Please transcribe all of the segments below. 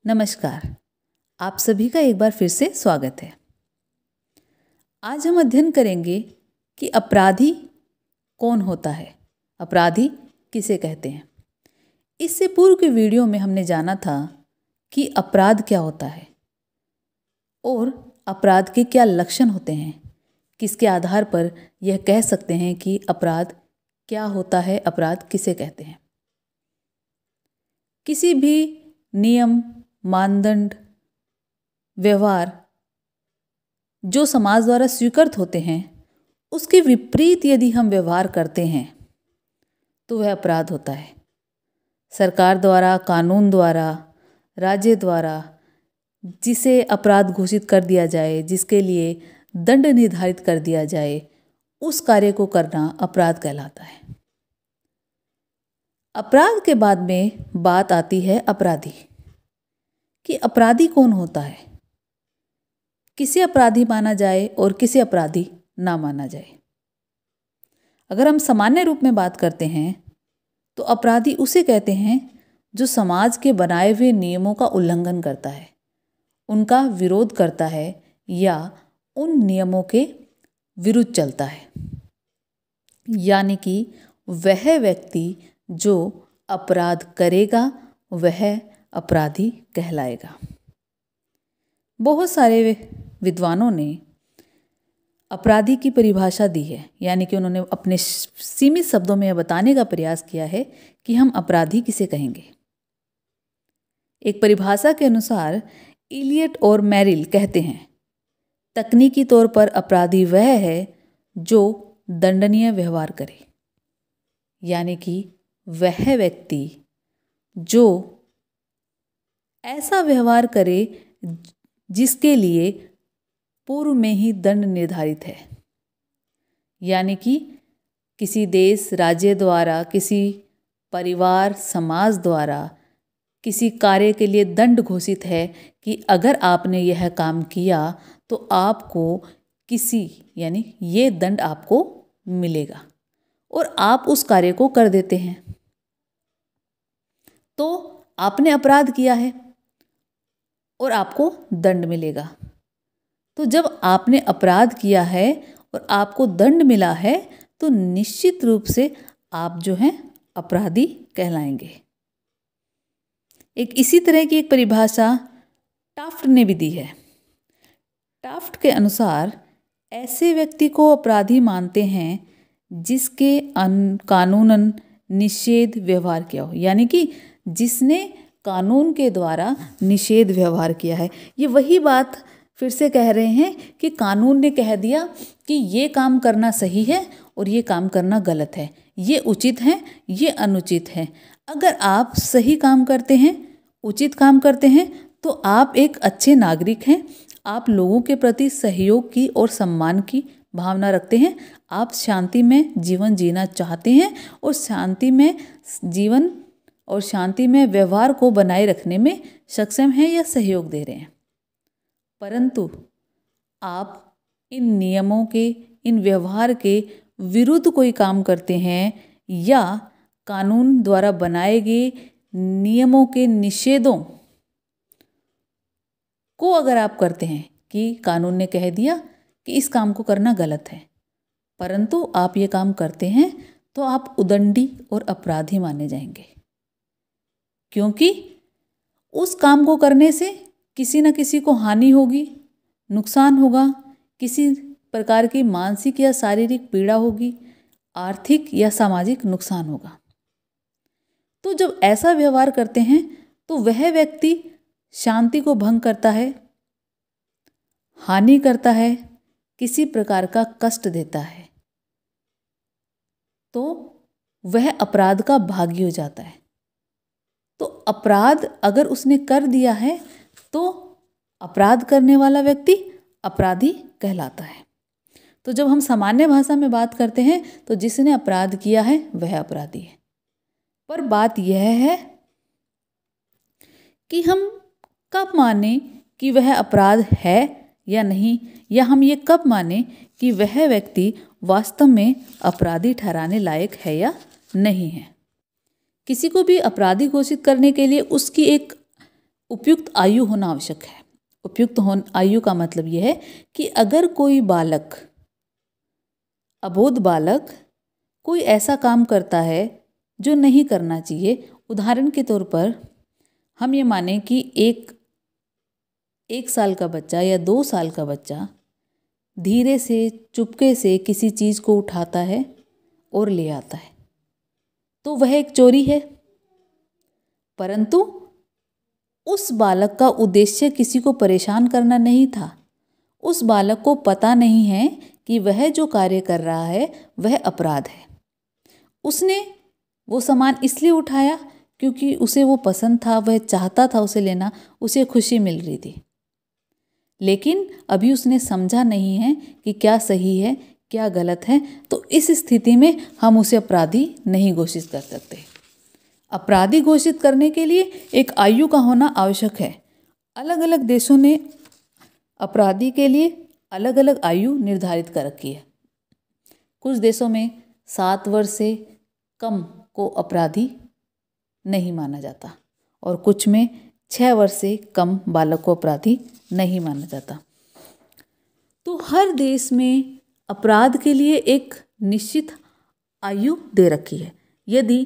नमस्कार। आप सभी का एक बार फिर से स्वागत है। आज हम अध्ययन करेंगे कि अपराधी कौन होता है, अपराधी किसे कहते हैं। इससे पूर्व के वीडियो में हमने जाना था कि अपराध क्या होता है और अपराध के क्या लक्षण होते हैं, किसके आधार पर यह कह सकते हैं कि अपराध क्या होता है, अपराध किसे कहते हैं। किसी भी नियम, मानदंड, व्यवहार जो समाज द्वारा स्वीकृत होते हैं, उसके विपरीत यदि हम व्यवहार करते हैं तो वह अपराध होता है। सरकार द्वारा, कानून द्वारा, राज्य द्वारा जिसे अपराध घोषित कर दिया जाए, जिसके लिए दंड निर्धारित कर दिया जाए, उस कार्य को करना अपराध कहलाता है। अपराध के बाद में बात आती है अपराधी, कि अपराधी कौन होता है, किसे अपराधी माना जाए और किसे अपराधी ना माना जाए। अगर हम सामान्य रूप में बात करते हैं तो अपराधी उसे कहते हैं जो समाज के बनाए हुए नियमों का उल्लंघन करता है, उनका विरोध करता है या उन नियमों के विरुद्ध चलता है, यानी कि वह व्यक्ति जो अपराध करेगा वह अपराधी कहलाएगा। बहुत सारे विद्वानों ने अपराधी की परिभाषा दी है, यानी कि उन्होंने अपने सीमित शब्दों में यह बताने का प्रयास किया है कि हम अपराधी किसे कहेंगे। एक परिभाषा के अनुसार इलियट और मेरिल कहते हैं, तकनीकी तौर पर अपराधी वह है जो दंडनीय व्यवहार करे, यानी कि वह व्यक्ति जो ऐसा व्यवहार करे जिसके लिए पूर्व में ही दंड निर्धारित है, यानी कि किसी देश, राज्य द्वारा, किसी परिवार, समाज द्वारा किसी कार्य के लिए दंड घोषित है कि अगर आपने यह काम किया तो आपको यानी ये दंड आपको मिलेगा, और आप उस कार्य को कर देते हैं तो आपने अपराध किया है और आपको दंड मिलेगा। तो जब आपने अपराध किया है और आपको दंड मिला है तो निश्चित रूप से आप जो हैं अपराधी कहलाएंगे। एक इसी तरह की एक परिभाषा टाफ्ट ने भी दी है। टाफ्ट के अनुसार ऐसे व्यक्ति को अपराधी मानते हैं जिसके कानूनन निषेध व्यवहार किया हो, यानी कि जिसने कानून के द्वारा निषेध व्यवहार किया है। ये वही बात फिर से कह रहे हैं कि कानून ने कह दिया कि ये काम करना सही है और ये काम करना गलत है, ये उचित है, ये अनुचित है। अगर आप सही काम करते हैं, उचित काम करते हैं तो आप एक अच्छे नागरिक हैं, आप लोगों के प्रति सहयोग की और सम्मान की भावना रखते हैं, आप शांति में जीवन जीना चाहते हैं और शांति में जीवन और शांति में व्यवहार को बनाए रखने में सक्षम हैं या सहयोग दे रहे हैं। परंतु आप इन नियमों के, इन व्यवहार के विरुद्ध कोई काम करते हैं या कानून द्वारा बनाए गए नियमों के निषेधों को अगर आप करते हैं कि कानून ने कह दिया कि इस काम को करना गलत है, परंतु आप ये काम करते हैं तो आप उदंडी और अपराधी माने जाएंगे, क्योंकि उस काम को करने से किसी न किसी को हानि होगी, नुकसान होगा, किसी प्रकार की मानसिक या शारीरिक पीड़ा होगी, आर्थिक या सामाजिक नुकसान होगा। तो जब ऐसा व्यवहार करते हैं तो वह व्यक्ति शांति को भंग करता है, हानि करता है, किसी प्रकार का कष्ट देता है, तो वह अपराध का भागी हो जाता है। तो अपराध अगर उसने कर दिया है तो अपराध करने वाला व्यक्ति अपराधी कहलाता है। तो जब हम सामान्य भाषा में बात करते हैं तो जिसने अपराध किया है वह अपराधी है। पर बात यह है कि हम कब माने कि वह अपराध है या नहीं, या हम ये कब माने कि वह व्यक्ति वास्तव में अपराधी ठहराने लायक है या नहीं है। किसी को भी अपराधी घोषित करने के लिए उसकी एक उपयुक्त आयु होना आवश्यक है। आयु का मतलब यह है कि अगर कोई बालक, अबोध बालक, कोई ऐसा काम करता है जो नहीं करना चाहिए, उदाहरण के तौर पर हम ये माने कि एक साल का बच्चा या 2 साल का बच्चा धीरे से चुपके से किसी चीज़ को उठाता है और ले आता है, तो वह एक चोरी है। परंतु उस बालक का उद्देश्य किसी को परेशान करना नहीं था। उस बालक को पता नहीं है कि वह जो कार्य कर रहा है वह अपराध है। उसने वो सामान इसलिए उठाया क्योंकि उसे वो पसंद था, वह चाहता था उसे लेना, उसे खुशी मिल रही थी। लेकिन अभी उसने समझा नहीं है कि क्या सही है क्या गलत है, तो इस स्थिति में हम उसे अपराधी नहीं घोषित कर सकते। अपराधी घोषित करने के लिए एक आयु का होना आवश्यक है। अलग अलग देशों ने अपराधी के लिए अलग अलग आयु निर्धारित कर रखी है। कुछ देशों में 7 वर्ष से कम को अपराधी नहीं माना जाता और कुछ में 6 वर्ष से कम बालक को अपराधी नहीं माना जाता। तो हर देश में अपराध के लिए एक निश्चित आयु दे रखी है। यदि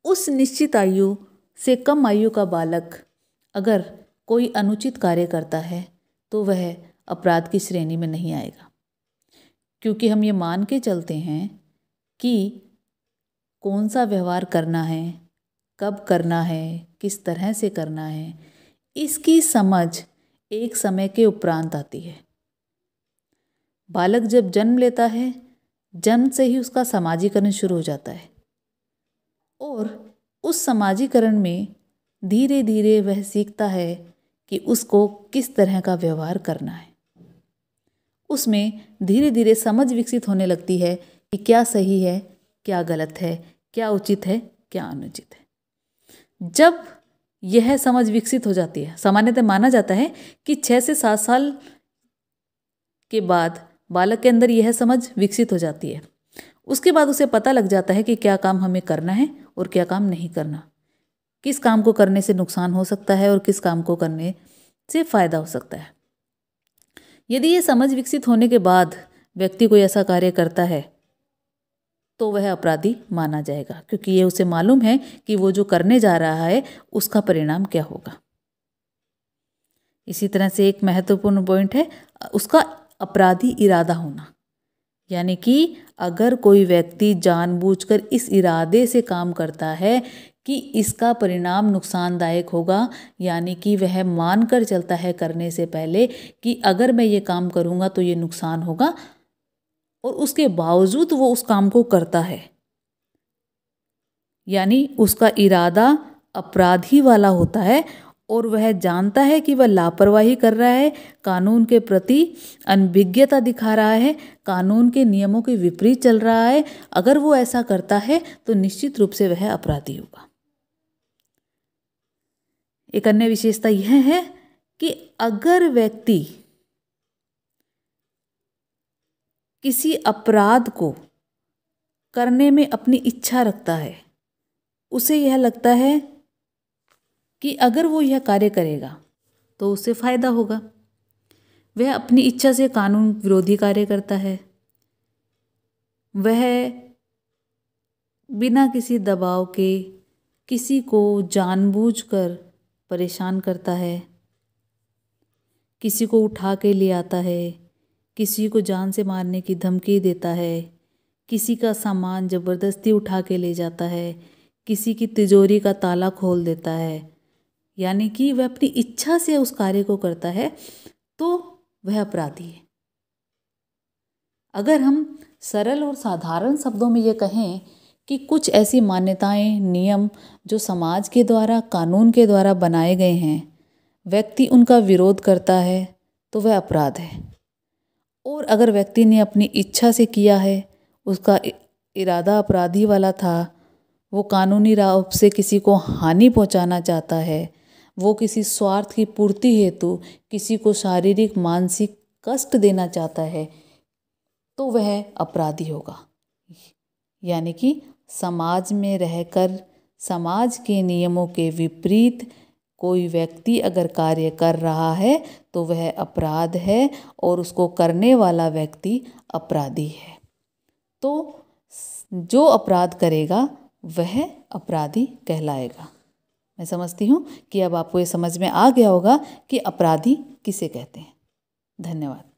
उस निश्चित आयु से कम आयु का बालक अगर कोई अनुचित कार्य करता है तो वह अपराध की श्रेणी में नहीं आएगा, क्योंकि हम ये मान के चलते हैं कि कौन सा व्यवहार करना है, कब करना है, किस तरह से करना है, इसकी समझ एक समय के उपरांत आती है। बालक जब जन्म लेता है, जन्म से ही उसका समाजीकरण शुरू हो जाता है और उस समाजीकरण में धीरे धीरे वह सीखता है कि उसको किस तरह का व्यवहार करना है। उसमें धीरे धीरे समझ विकसित होने लगती है कि क्या सही है, क्या गलत है, क्या उचित है, क्या अनुचित है। जब यह समझ विकसित हो जाती है, सामान्यतः माना जाता है कि 6 से 7 साल के बाद बालक के अंदर यह समझ विकसित हो जाती है। उसके बाद उसे पता लग जाता है कि क्या काम हमें करना है और क्या काम नहीं करना, किस काम को करने से नुकसान हो सकता है और किस काम को करने से फायदा हो सकता है। यदि ये समझ विकसित होने के बाद व्यक्ति कोई ऐसा कार्य करता है तो वह अपराधी माना जाएगा, क्योंकि ये उसे मालूम है कि वो जो करने जा रहा है उसका परिणाम क्या होगा। इसी तरह से एक महत्वपूर्ण पॉइंट है उसका अपराधी इरादा होना, यानी कि अगर कोई व्यक्ति जानबूझकर इस इरादे से काम करता है कि इसका परिणाम नुकसानदायक होगा, यानी कि वह मानकर चलता है करने से पहले कि अगर मैं ये काम करूँगा तो ये नुकसान होगा, और उसके बावजूद वो उस काम को करता है, यानी उसका इरादा अपराधी वाला होता है और वह जानता है कि वह लापरवाही कर रहा है, कानून के प्रति अनभिज्ञता दिखा रहा है, कानून के नियमों के विपरीत चल रहा है। अगर वो ऐसा करता है तो निश्चित रूप से वह अपराधी होगा। एक अन्य विशेषता यह है कि अगर व्यक्ति किसी अपराध को करने में अपनी इच्छा रखता है, उसे यह लगता है कि अगर वो यह कार्य करेगा तो उससे फायदा होगा, वह अपनी इच्छा से कानून विरोधी कार्य करता है, वह बिना किसी दबाव के किसी को जानबूझकर परेशान करता है, किसी को उठा के ले आता है, किसी को जान से मारने की धमकी देता है, किसी का सामान ज़बरदस्ती उठा के ले जाता है, किसी की तिजोरी का ताला खोल देता है, यानी कि वह अपनी इच्छा से उस कार्य को करता है, तो वह अपराधी है। अगर हम सरल और साधारण शब्दों में ये कहें कि कुछ ऐसी मान्यताएं, नियम जो समाज के द्वारा, कानून के द्वारा बनाए गए हैं, व्यक्ति उनका विरोध करता है तो वह अपराध है। और अगर व्यक्ति ने अपनी इच्छा से किया है, उसका इरादा अपराधी वाला था, वो कानूनी राह से किसी को हानि पहुंचाना चाहता है, वो किसी स्वार्थ की पूर्ति हेतु किसी को शारीरिक मानसिक कष्ट देना चाहता है, तो वह अपराधी होगा। यानी कि समाज में रहकर समाज के नियमों के विपरीत कोई व्यक्ति अगर कार्य कर रहा है तो वह अपराध है और उसको करने वाला व्यक्ति अपराधी है। तो जो अपराध करेगा वह अपराधी कहलाएगा। मैं समझती हूँ कि अब आपको ये समझ में आ गया होगा कि अपराधी किसे कहते हैं। धन्यवाद।